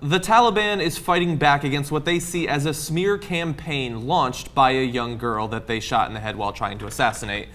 The Taliban is fighting back against what they see as a smear campaign launched by a young girl that they shot in the head while trying to assassinate.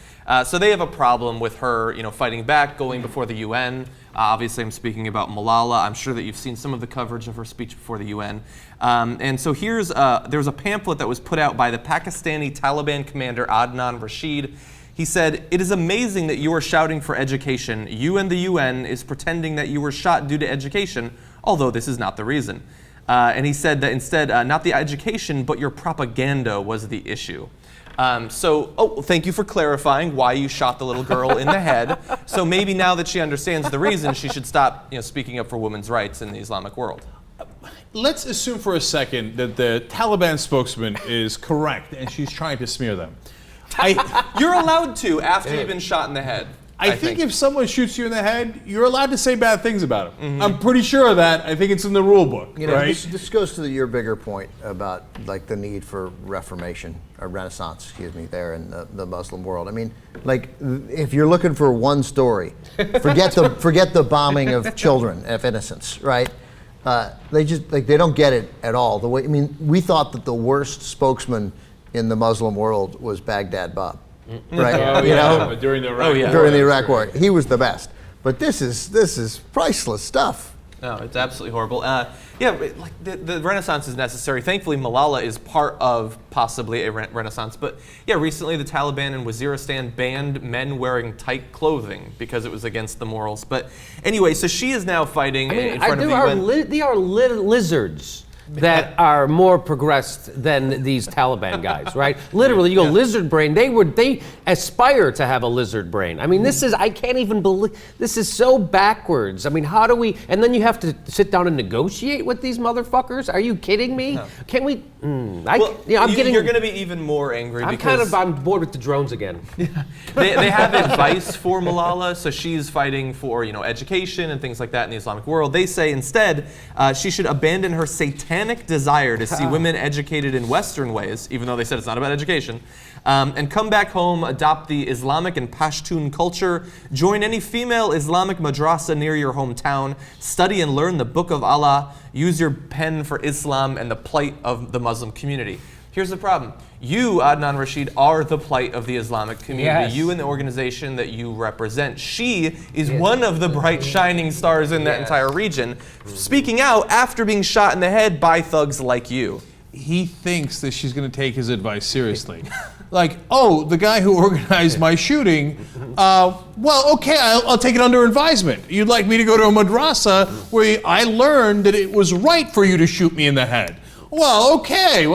So they have a problem with her, fighting back, going before the UN. Obviously, I'm speaking about Malala. I'm sure that you've seen some of the coverage of her speech before the UN. And so there's a pamphlet that was put out by the Pakistani Taliban commander Adnan Rashid. He said, "It is amazing that you are shouting for education. You and the UN is pretending that you were shot due to education, although this is not the reason." And he said that instead, not the education, but your propaganda was the issue. Thank you for clarifying why you shot the little girl in the head. So maybe now that she understands the reason, she should stop speaking up for women's rights in the Islamic world. Let's assume for a second that the Taliban spokesman is correct and she's trying to smear them. You're allowed to after you've been shot in the head. I think if someone shoots you in the head, you're allowed to say bad things about them. Mm-hmm. I'm pretty sure of that. I think it's in the rule book. Right? This goes to your bigger point about the need for reformation, or renaissance, there in the Muslim world. I mean, if you're looking for one story, forget the bombing of children, of innocents, right? They don't get it at all. We thought that the worst spokesman in the Muslim world was Baghdad Bob. Right, during the Iraq War. During the Iraq War, he was the best. But this is priceless stuff. No, it's absolutely horrible. The Renaissance is necessary. Thankfully, Malala is part of possibly a Renaissance. But recently the Taliban in Waziristan banned men wearing tight clothing because it was against the morals. But anyway, so she is now fighting in front of the UN. They are lizards that are more progressed than these Taliban guys, right? Literally, you go lizard brain. They aspire to have a lizard brain. I mean, I can't even believe, this is so backwards. I mean, how do we, and then you have to sit down and negotiate with these motherfuckers? Are you kidding me? No. Can we, you're gonna be even more angry because I'm bored with the drones again. They have advice for Malala, so she's fighting for, education and things like that in the Islamic world. They say instead, she should abandon her satanic desire to see women educated in Western ways, even though they said it's not about education, and come back home, adopt the Islamic and Pashtun culture, join any female Islamic madrasa near your hometown, study and learn the Book of Allah, use your pen for Islam and the plight of the Muslim community. Here's the problem. You, Adnan Rashid, are the plight of the Islamic community. Yes. You and the organization that you represent. She is one of the bright shining stars in that entire region, speaking out after being shot in the head by thugs like you. He thinks that she's going to take his advice seriously. The guy who organized my shooting, okay, I'll take it under advisement. You'd like me to go to a madrasa where I learned that it was right for you to shoot me in the head. Well, okay,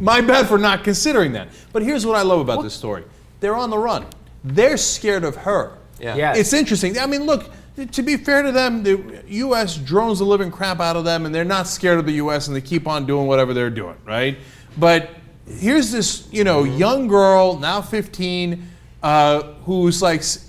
my bad for not considering that. But here's what I love about this story. They're on the run. They're scared of her. Yeah. Yes. It's interesting. I mean, look, to be fair to them, the U.S. drones the living crap out of them, and they're not scared of the U.S., and they keep on doing whatever they're doing, right? But here's this, young girl, now 15, who's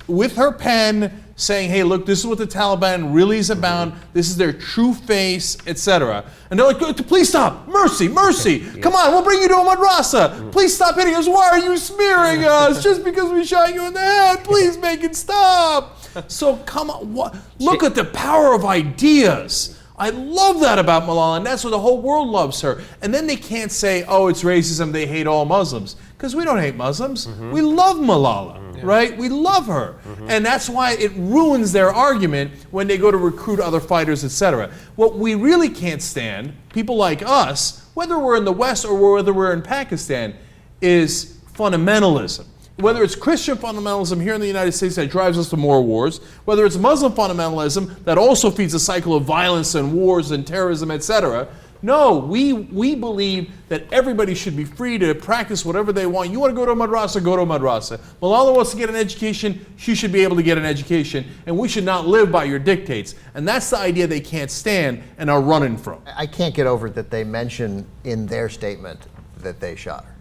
with her pen, saying, hey, look, this is what the Taliban really is about. This is their true face, etc. And they're like, please stop. Mercy, mercy. Come on, we'll bring you to a madrasa. Please stop hitting us. Why are you smearing us? Just because we shot you in the head. Please make it stop. So come on. Look at the power of ideas. I love that about Malala, and that's what the whole world loves her. And then they can't say, oh, it's racism, they hate all Muslims. Because we don't hate Muslims. We love Malala. Right? We love her. And that's why it ruins their argument when they go to recruit other fighters, etc. What we really can't stand, people like us, whether we're in the West or whether we're in Pakistan, is fundamentalism. Whether it's Christian fundamentalism here in the United States that drives us to more wars, whether it's Muslim fundamentalism that also feeds a cycle of violence and wars and terrorism, etc. No, we believe that everybody should be free to practice whatever they want. You want to go to a madrasa, go to a madrasa. Malala wants to get an education, she should be able to get an education, and we should not live by your dictates. And that's the idea they can't stand and are running from. I can't get over that they mention in their statement that they shot her.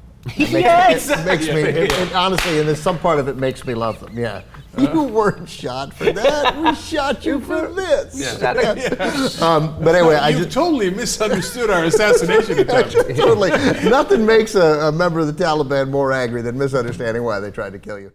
Honestly, and there's some part of it makes me love them. Yeah. You weren't shot for that. We shot you for this. But anyway, you totally misunderstood our assassination attempt. Totally. Nothing makes a member of the Taliban more angry than misunderstanding why they tried to kill you.